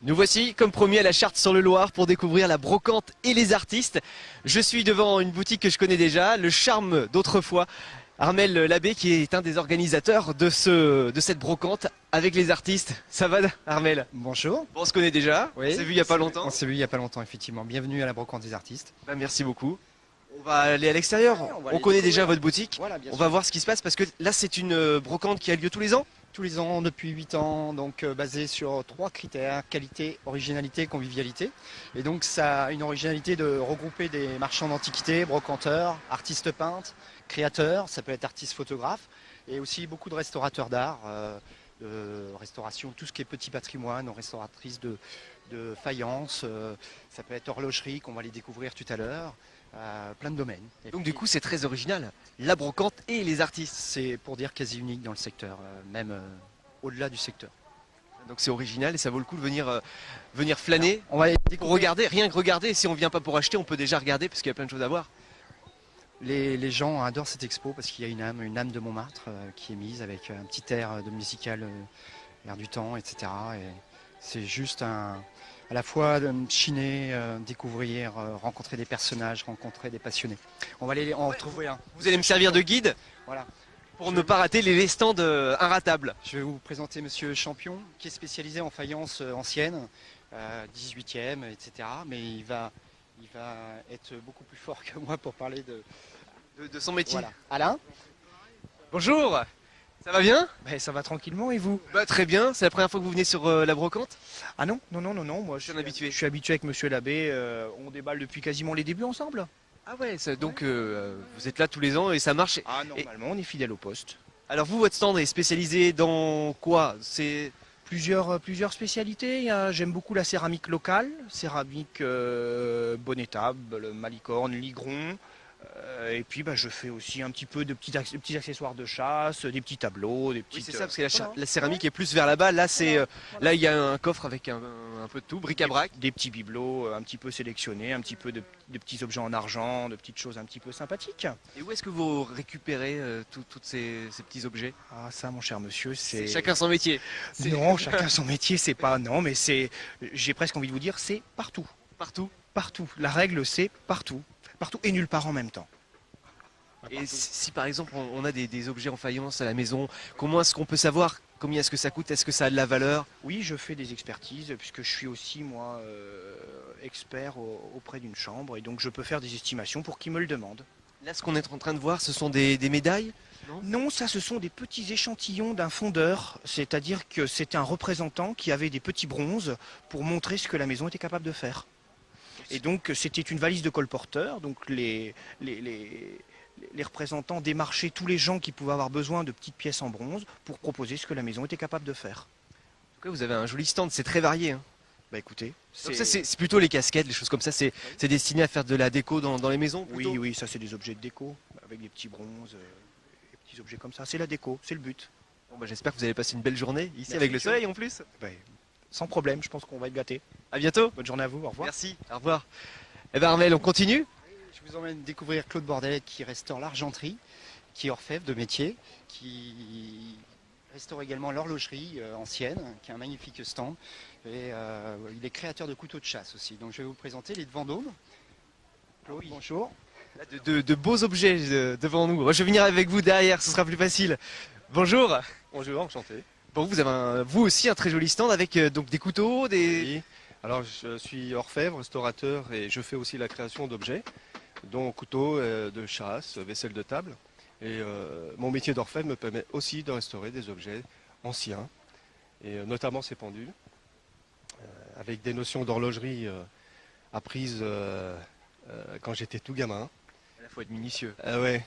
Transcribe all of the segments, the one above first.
Nous voici, comme promis, à la Charte-sur-le-Loir pour découvrir la brocante et les artistes. Je suis devant une boutique que je connais déjà, le charme d'autrefois. Armel Labbé qui est un des organisateurs de cette brocante avec les artistes. Ça va, Armel? Bonjour. Bon, on se connaît déjà, Oui, on s'est vu il n'y a pas longtemps. On s'est vu il n'y a pas longtemps, effectivement. Bienvenue à la brocante des artistes. Bah, merci beaucoup. On va aller à l'extérieur, Ouais, on va on aller connaît découvrir. déjà votre boutique. Voilà, bien On sûr. va voir ce qui se passe parce que là c'est une brocante qui a lieu tous les ans. Tous les ans, depuis 8 ans, donc basé sur 3 critères, qualité, originalité, convivialité. Et donc ça a une originalité de regrouper des marchands d'antiquités, brocanteurs, artistes peintres, créateurs, ça peut être artistes photographes, et aussi beaucoup de restaurateurs d'art, de restauration, tout ce qui est petit patrimoine, restauratrices de faïence, ça peut être horlogerie qu'on va les découvrir tout à l'heure. Plein de domaines. Et Donc puis, du coup c'est très original, la brocante et les artistes. c'est pour dire quasi unique dans le secteur, même au-delà du secteur. Donc c'est original et ça vaut le coup de venir flâner. On va aller Pour découvrir. regarder, rien que regarder, si on vient pas pour acheter, on peut déjà regarder parce qu'il y a plein de choses à voir. Les gens adorent cette expo parce qu'il y a une âme de Montmartre qui est mise avec un petit air de musical, air du temps, etc. Et c'est juste à la fois chiner, découvrir, rencontrer des personnages, rencontrer des passionnés. On va aller en trouver un. Vous allez me servir de guide Voilà. pour ne pas rater les stands inratables. Je vais vous présenter Monsieur Champion, qui est spécialisé en faïence ancienne, 18e, etc. Mais il va être beaucoup plus fort que moi pour parler De son métier. Voilà. Alain, Bonjour, ça va bien? ça va tranquillement et vous? Bah très bien, c'est la première fois que vous venez sur la brocante? Ah non, moi Je suis un habitué. je suis habitué avec Monsieur Labbé, on déballe depuis quasiment les débuts ensemble. Ah ouais, donc vous êtes là tous les ans et ça marche. Ah normalement on est fidèle au poste. Alors vous, votre stand est spécialisé dans quoi? C'est Plusieurs spécialités. J'aime beaucoup la céramique locale, céramique bonnétable, malicorne, ligron. Et puis je fais aussi un petit peu de petits accessoires de chasse, des petits tableaux, des Oui, petites. c'est ça, parce que voilà. la céramique est plus vers là-bas. Là, là, il y a un coffre avec un peu de tout, bric-à-brac. Des petits bibelots un petit peu sélectionnés, un petit peu de petits objets en argent, de petites choses un petit peu sympathiques. Et où est-ce que vous récupérez tous ces petits objets? Ah ça mon cher monsieur, C'est c'est... chacun son métier. Non, chacun son métier, c'est pas... Non, mais c'est... J'ai presque envie de vous dire, c'est partout. Partout. Partout. La règle, c'est partout. Partout et nulle part en même temps. Et si par exemple on a des objets en faïence à la maison, comment est-ce qu'on peut savoir combien est-ce que ça coûte? Est-ce que ça a de la valeur? Oui, je fais des expertises puisque je suis aussi, moi, expert auprès d'une chambre et donc je peux faire des estimations pour qui me le demande. Là, ce qu'on est en train de voir, ce sont des médailles? Non, ça, ce sont des petits échantillons d'un fondeur, c'est-à-dire que c'était un représentant qui avait des petits bronzes pour montrer ce que la maison était capable de faire. Et donc, c'était une valise de colporteur, donc les représentants démarchaient tous les gens qui pouvaient avoir besoin de petites pièces en bronze pour proposer ce que la maison était capable de faire. En tout cas, vous avez un joli stand, c'est très varié, hein. Bah écoutez, Donc ça, c'est plutôt les casquettes, les choses comme ça, c'est destiné à faire de la déco dans les maisons plutôt? oui, ça c'est des objets de déco, avec des petits bronzes, des petits objets comme ça. C'est la déco, c'est le but. Bon, bah, j'espère que vous allez passer une belle journée ici Merci avec le beaucoup. soleil en plus. Bah, sans problème, je pense qu'on va être gâtés. À bientôt. Bonne journée à vous, au revoir. Merci, au revoir. Eh ben Armel, on continue? Je vous emmène découvrir Claude Bordelet qui restaure l'argenterie, qui est orfèvre de métier, qui restaure également l'horlogerie ancienne, qui a un magnifique stand. Et il est créateur de couteaux de chasse aussi. Donc je vais vous présenter les Vendôme. Claude, bonjour. Là, de beaux objets devant nous. Moi, je vais venir avec vous derrière, ce sera plus facile. Bonjour. Bonjour, enchanté. Bon, vous avez vous aussi un très joli stand avec donc des couteaux, des... Oui. Alors, je suis orfèvre, restaurateur et je fais aussi la création d'objets, dont couteaux de chasse, vaisselle de table. Et mon métier d'orfèvre me permet aussi de restaurer des objets anciens, et notamment ces pendules, avec des notions d'horlogerie apprises quand j'étais tout gamin. Il faut être minutieux. Ouais.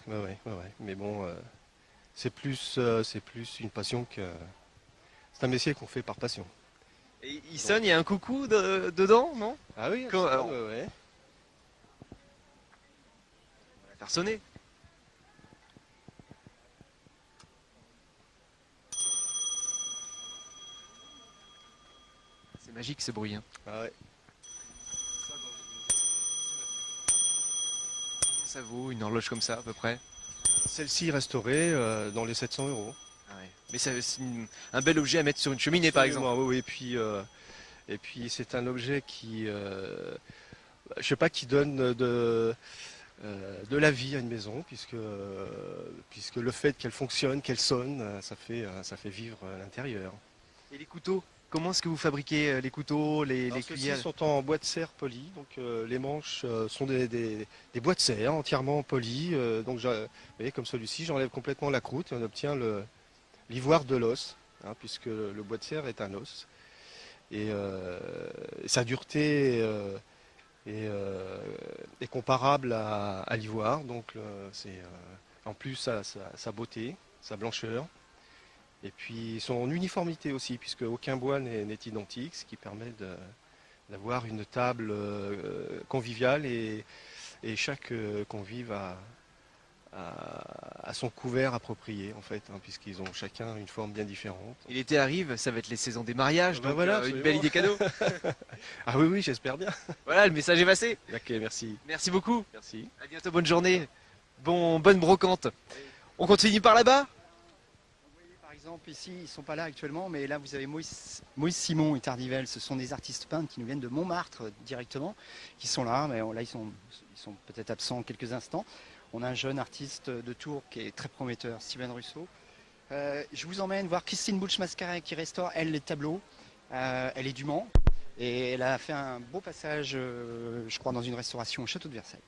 Mais bon, c'est plus une passion que... C'est un métier qu'on fait par passion. Et il sonne, il y a un coucou dedans, non? Ah oui, Quand- absolument, ouais. On va faire sonner. C'est magique ce bruit, hein. Ah ouais. Ça vaut une horloge comme ça à peu près? Celle-ci restaurée dans les 700 €. Ah ouais. Mais c'est un bel objet à mettre sur une cheminée par exemple. Oui, oui. Et puis Et puis c'est un objet qui, je sais pas, qui donne de la vie à une maison, puisque le fait qu'elle fonctionne, qu'elle sonne, ça fait vivre l'intérieur. Et les couteaux, comment est-ce que vous fabriquez les couteaux, les Alors, cuillères? ceux-ci sont en bois de serre poli, donc les manches sont des bois de serre entièrement polis. Donc, vous voyez, comme celui-ci, j'enlève complètement la croûte et on obtient l'ivoire de l'os, hein, puisque le bois de serre est un os. Et sa dureté est comparable à l'ivoire, donc en plus sa beauté, sa blancheur. Et puis son uniformité aussi, puisque aucun bois n'est identique, ce qui permet d'avoir une table conviviale et chaque convive a son couvert approprié en fait, hein, puisqu'ils ont chacun une forme bien différente. Et l'été arrive, ça va être les saisons des mariages, Ben donc voilà, une absolument. belle idée cadeau. Ah oui, oui, j'espère bien. Voilà, le message est passé. Ok, merci. Merci beaucoup. Merci. À bientôt, bonne journée. Bonne brocante. On continue par là-bas? Par exemple, ici, ils ne sont pas là actuellement, mais là, vous avez Moïse Simon et Tardivelle. Ce sont des artistes peintres qui nous viennent de Montmartre directement, qui sont là. Mais là, ils sont peut-être absents quelques instants. On a un jeune artiste de Tours qui est très prometteur, Steven Russo. Je vous emmène voir Christine Bouch-Mascaret qui restaure, elle, les tableaux. Elle est du Mans et elle a fait un beau passage, je crois, dans une restauration au château de Versailles.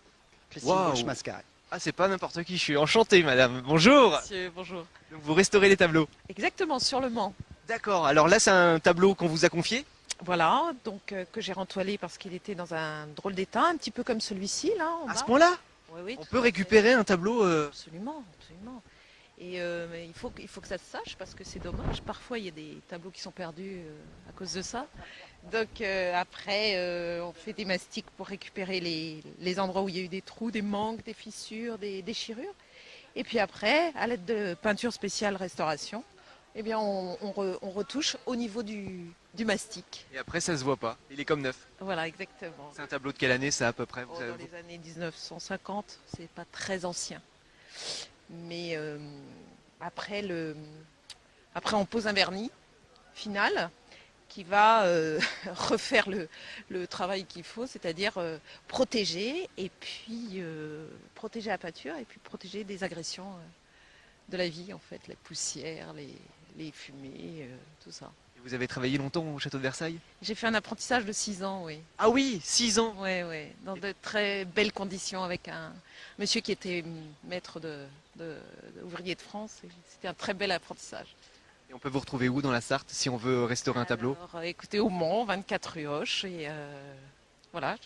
Christine Waouh. Bouch-Mascaret. Ah, c'est pas n'importe qui, je suis enchanté, madame. Bonjour. Monsieur, bonjour. Donc, vous restaurez les tableaux. Exactement, sur le Mans. D'accord, alors là, c'est un tableau qu'on vous a confié? Voilà, donc que j'ai rentoilé parce qu'il était dans un drôle d'état, un petit peu comme celui-ci, là, en À bas. ce point-là? Oui, oui, On tout peut à fait. récupérer un tableau Absolument, absolument. Et mais il faut que ça se sache parce que c'est dommage. Parfois, il y a des tableaux qui sont perdus à cause de ça. Donc après, on fait des mastiques pour récupérer les endroits où il y a eu des trous, des manques, des fissures, des déchirures. Et puis après, à l'aide de peinture spéciale restauration, eh bien, on retouche au niveau du mastic. et après, ça se voit pas. Il est comme neuf. Voilà, exactement. C'est un tableau de quelle année, ça, à peu près? Oh, dans les années 1950, c'est pas très ancien. Mais après, on pose un vernis final qui va refaire le travail qu'il faut, c'est-à-dire protéger et puis protéger la peinture et puis protéger des agressions de la vie en fait, les poussières, les fumées, tout ça. Et vous avez travaillé longtemps au château de Versailles? J'ai fait un apprentissage de 6 ans, oui. Ah oui, 6 ans. Ouais, ouais, dans de très belles conditions avec un monsieur qui était maître ouvrier de France. C'était un très bel apprentissage. Et on peut vous retrouver où dans la Sarthe si on veut restaurer un tableau? Alors, écoutez, au Mans, 24 rue Hoche. Et voilà.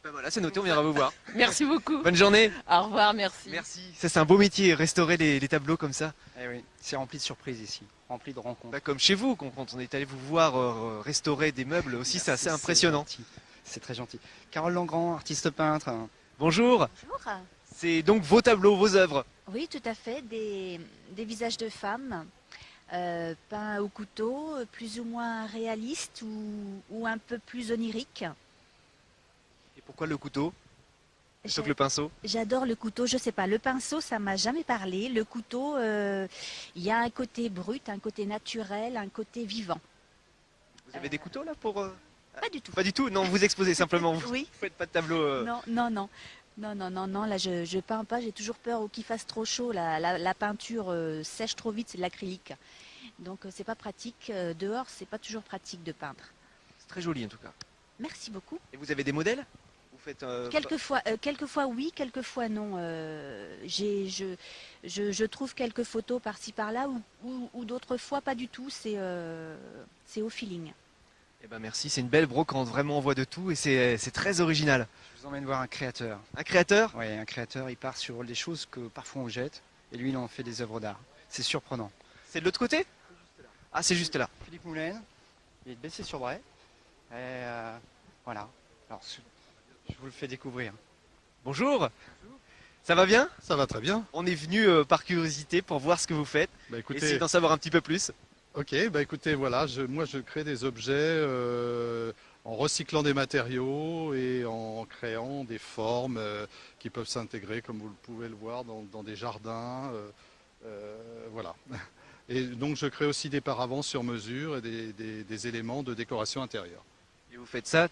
Ben voilà, c'est noté, on viendra vous voir. Merci beaucoup. Bonne journée. Au revoir, merci. Merci. Ça, c'est un beau métier, restaurer les tableaux comme ça. Eh oui, c'est rempli de surprises ici, rempli de rencontres. Bah, comme chez vous, quand on est allé vous voir restaurer des meubles aussi, c'est assez impressionnant. C'est très gentil. Carole Langrand, artiste peintre. Bonjour. Bonjour. C'est donc vos tableaux, vos œuvres. Oui, tout à fait. Des visages de femmes peints au couteau, plus ou moins réalistes ou un peu plus oniriques. Et pourquoi le couteau plutôt que J'a- le pinceau? J'adore le couteau. Je sais pas, le pinceau, ça m'a jamais parlé. Le couteau, il y a un côté brut, un côté naturel, un côté vivant. Vous avez des couteaux là pour Pas du tout. Pas du tout. Non, vous exposez simplement. Vous Oui. faites pas de tableau. Non, non, non. Non, non, non, non, là je peins pas, j'ai toujours peur qu'il fasse trop chaud, la peinture sèche trop vite, c'est de l'acrylique. Donc c'est pas pratique, dehors c'est pas toujours pratique de peindre. C'est très joli en tout cas. Merci beaucoup. Et vous avez des modèles? Vous faites Quelquefois oui, quelquefois non. Je trouve quelques photos par-ci par-là ou d'autres fois pas du tout, c'est au feeling. Eh ben merci, c'est une belle brocante, vraiment on voit de tout et c'est très original. Je vous emmène voir un créateur. Un créateur? Oui, un créateur, il part sur des choses que parfois on jette, et lui, il en fait des œuvres d'art. C'est surprenant. C'est de l'autre côté? Ah, c'est juste là. Philippe Moulin, il est de Bessé-sur-Bray. Et voilà. Alors, je vous le fais découvrir. Bonjour. Ça va bien? Ça va très bien. On est venu par curiosité pour voir ce que vous faites, Bah essayer écoutez, d'en savoir un petit peu plus. ok, bah écoutez, voilà, moi je crée des objets en recyclant des matériaux et en créant des formes qui peuvent s'intégrer, comme vous le pouvez le voir, dans des jardins. Voilà. Et donc je crée aussi des paravents sur mesure et des éléments de décoration intérieure. Et vous faites ça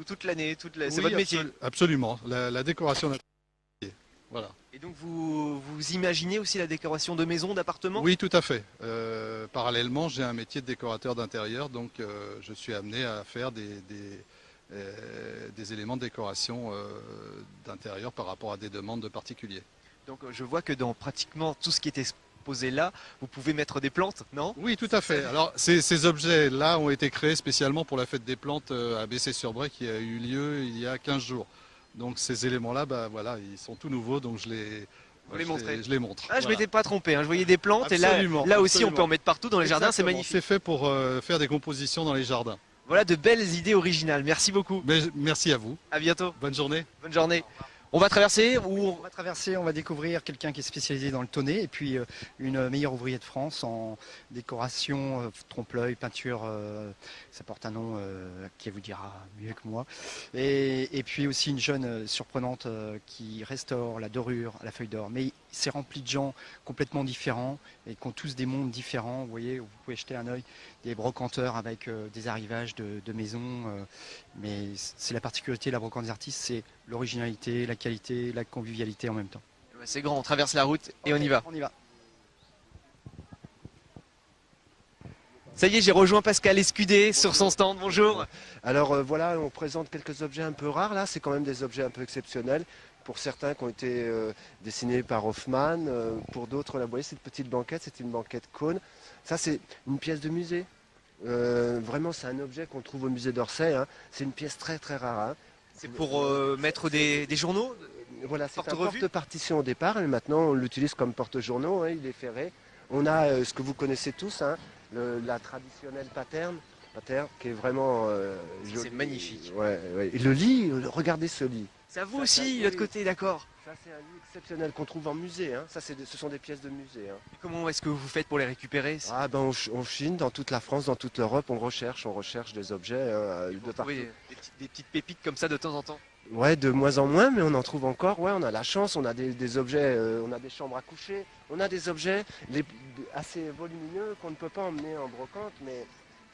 toute l'année, c'est Oui, votre métier. Absolument, la décoration d'intérieur. Voilà. Et donc vous imaginez aussi la décoration de maisons, d'appartements? Oui, tout à fait. Parallèlement, j'ai un métier de décorateur d'intérieur, donc je suis amené à faire des éléments de décoration d'intérieur par rapport à des demandes de particuliers. Donc je vois que dans pratiquement tout ce qui est exposé là, vous pouvez mettre des plantes, non? Oui, tout à fait. Alors, ces objets-là ont été créés spécialement pour la fête des plantes à Bessay-sur-Bray qui a eu lieu il y a 15 jours. Donc ces éléments-là, voilà, ils sont tout nouveaux, donc je les montre. Ah, je Voilà. m'étais pas trompé, hein. Je voyais des plantes Absolument, et là aussi on absolument. peut en mettre partout dans les jardins, c'est Exactement. magnifique. C'est fait pour faire des compositions dans les jardins. Voilà de belles idées originales, merci beaucoup. Mais merci à vous. À bientôt, Bonne journée. bonne journée. On va traverser On va traverser, on va découvrir quelqu'un qui est spécialisé dans le tonnet et puis une meilleure ouvrière de France en décoration, trompe-l'œil, peinture, ça porte un nom qui vous dira mieux que moi. Et puis aussi une jeune surprenante qui restaure la dorure à la feuille d'or. Mais c'est rempli de gens complètement différents et qui ont tous des mondes différents. Vous voyez, vous pouvez jeter un œil, des brocanteurs avec des arrivages de maisons. Mais c'est la particularité de la brocante des artistes, c'est l'originalité, la qualité, la convivialité en même temps. C'est grand, on traverse la route et on y va. On y va. Ça y est, j'ai rejoint Pascal Escudé sur son stand, bonjour. Alors voilà, on présente quelques objets un peu rares là, c'est quand même des objets un peu exceptionnels. Pour certains qui ont été dessinés par Hoffmann, pour d'autres, là, vous voyez cette petite banquette, c'est une banquette cône. Ça c'est une pièce de musée. Vraiment c'est un objet qu'on trouve au musée d'Orsay, hein. C'est une pièce très très rare. Hein. C'est pour mettre des journaux? Voilà, c'est un Porte-revue. porte-partition au départ, et maintenant on l'utilise comme porte-journaux, hein, il est ferré. On a ce que vous connaissez tous, hein, la traditionnelle paterne, qui est vraiment C'est jolie. magnifique. Ouais, ouais. Et le lit, regardez ce lit. C'est à vous Ça, aussi, oui. l'autre côté, d'accord. Ça c'est un lit exceptionnel qu'on trouve en musée. Hein. Ça, ce sont des pièces de musée. Hein. Et comment est-ce que vous faites pour les récupérer? Ah ben on chine dans toute la France, dans toute l'Europe, on recherche des objets hein, Vous de partout. trouvez des petites pépites comme ça de temps en temps? Ouais, de moins en moins, mais on en trouve encore. Ouais, on a la chance, on a des objets, on a des chambres à coucher, on a des objets assez volumineux qu'on ne peut pas emmener en brocante, mais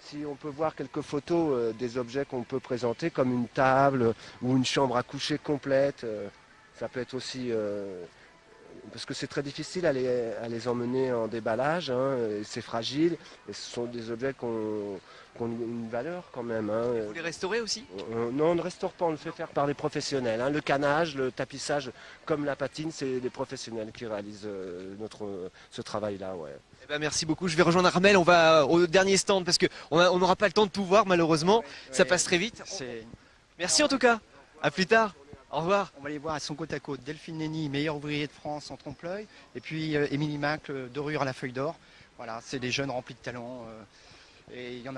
si on peut voir quelques photos des objets qu'on peut présenter, comme une table ou une chambre à coucher complète, ça peut être aussi... parce que c'est très difficile à les emmener en déballage, hein, et c'est fragile, et ce sont des objets qui ont une valeur quand même. Hein. Vous les restaurez aussi? Non, on ne restaure pas, on le fait faire par les professionnels. Hein. Le canage, le tapissage, comme la patine, c'est les professionnels qui réalisent ce travail-là. Ouais. Eh ben, merci beaucoup, je vais rejoindre Armel, on va au dernier stand parce qu'on n'aura pas le temps de tout voir malheureusement, ça passe très vite. Merci en tout cas, à plus tard, au revoir. On va les voir, elles sont côte à côte. Delphine Nenny, meilleur ouvrier de France en trompe-l'œil. Et puis Émilie Mac, dorure à la feuille d'or. Voilà, c'est des jeunes remplis de talent. Et il y en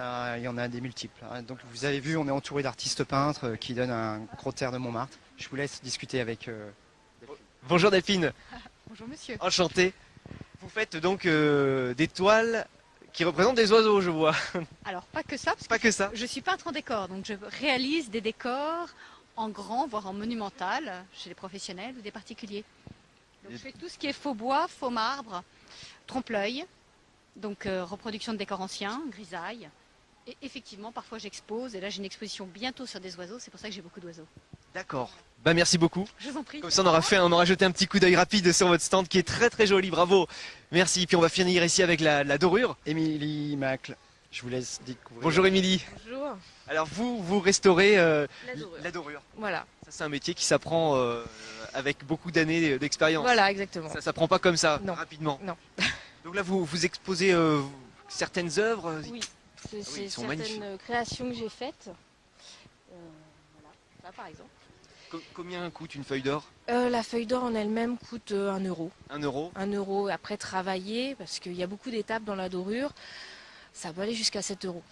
a des multiples. Hein. Donc vous avez vu, on est entouré d'artistes peintres qui donnent un gros terre de Montmartre. Je vous laisse discuter avec... Bonjour Delphine, Bonjour monsieur. enchanté. Vous faites donc des toiles qui représentent des oiseaux, je vois. Alors pas que ça, parce Pas que ça. je suis peintre en décor, donc je réalise des décors en grand, voire en monumental, chez les professionnels ou des particuliers. Donc je fais tout ce qui est faux bois, faux marbre, trompe-l'œil, donc reproduction de décors anciens, grisaille. Et effectivement, parfois j'expose, et là j'ai une exposition bientôt sur des oiseaux, c'est pour ça que j'ai beaucoup d'oiseaux. D'accord. Bah merci beaucoup. Je vous en prie. Comme ça on aura jeté un petit coup d'œil rapide sur votre stand qui est très très joli, bravo. Merci, puis on va finir ici avec la dorure. Émilie Mac, je vous laisse découvrir. Bonjour Émilie. Bonjour, Alors vous restaurez la dorure. la dorure. Voilà, Ça c'est un métier qui s'apprend avec beaucoup d'années d'expérience. voilà, exactement. Ça s'apprend pas comme ça, Non. rapidement. Non. Donc là vous exposez certaines œuvres. Oui, c'est ils sont certaines magnifiques. créations que j'ai faites. Voilà, ça par exemple. Combien coûte une feuille d'or? La feuille d'or en elle-même coûte 1 euro. 1 euro. 1 euro après travailler, parce qu'il y a beaucoup d'étapes dans la dorure, ça peut aller jusqu'à 7 euros.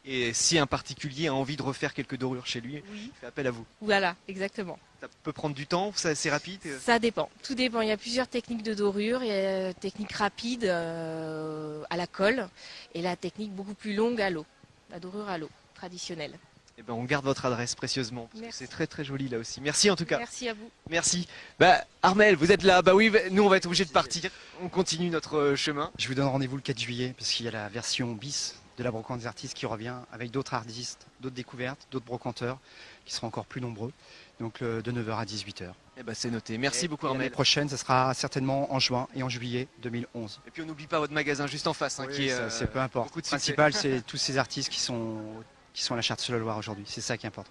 Et si un particulier a envie de refaire quelques dorures chez lui, Oui. il fait appel à vous. Voilà, exactement. Ça peut prendre du temps, c'est assez rapide. Ça dépend, tout dépend. Il y a plusieurs techniques de dorure. Il y a la technique rapide à la colle et la technique beaucoup plus longue à l'eau, la dorure à l'eau, traditionnelle. Eh ben, on garde votre adresse précieusement, parce que Merci. c'est très très joli là aussi. Merci en tout cas. Merci à vous. Merci. Bah Armel, vous êtes là. Bah oui, nous on va être obligé de partir. On continue notre chemin. Je vous donne rendez-vous le 4 juillet, parce qu'il y a la version bis de la brocante des artistes qui revient avec d'autres artistes, d'autres découvertes, d'autres brocanteurs qui seront encore plus nombreux. Donc de 9h à 18h. Eh ben, c'est noté. Merci beaucoup L'année Armel. prochaine, ce sera certainement en juin et en juillet 2011. Et puis on n'oublie pas votre magasin juste en face, hein, Oui, qui est ça, c'est peu importe. beaucoup Le de succès. principal, c'est tous ces artistes qui sont à la Charte-sur-le-Loir aujourd'hui. C'est ça qui est important.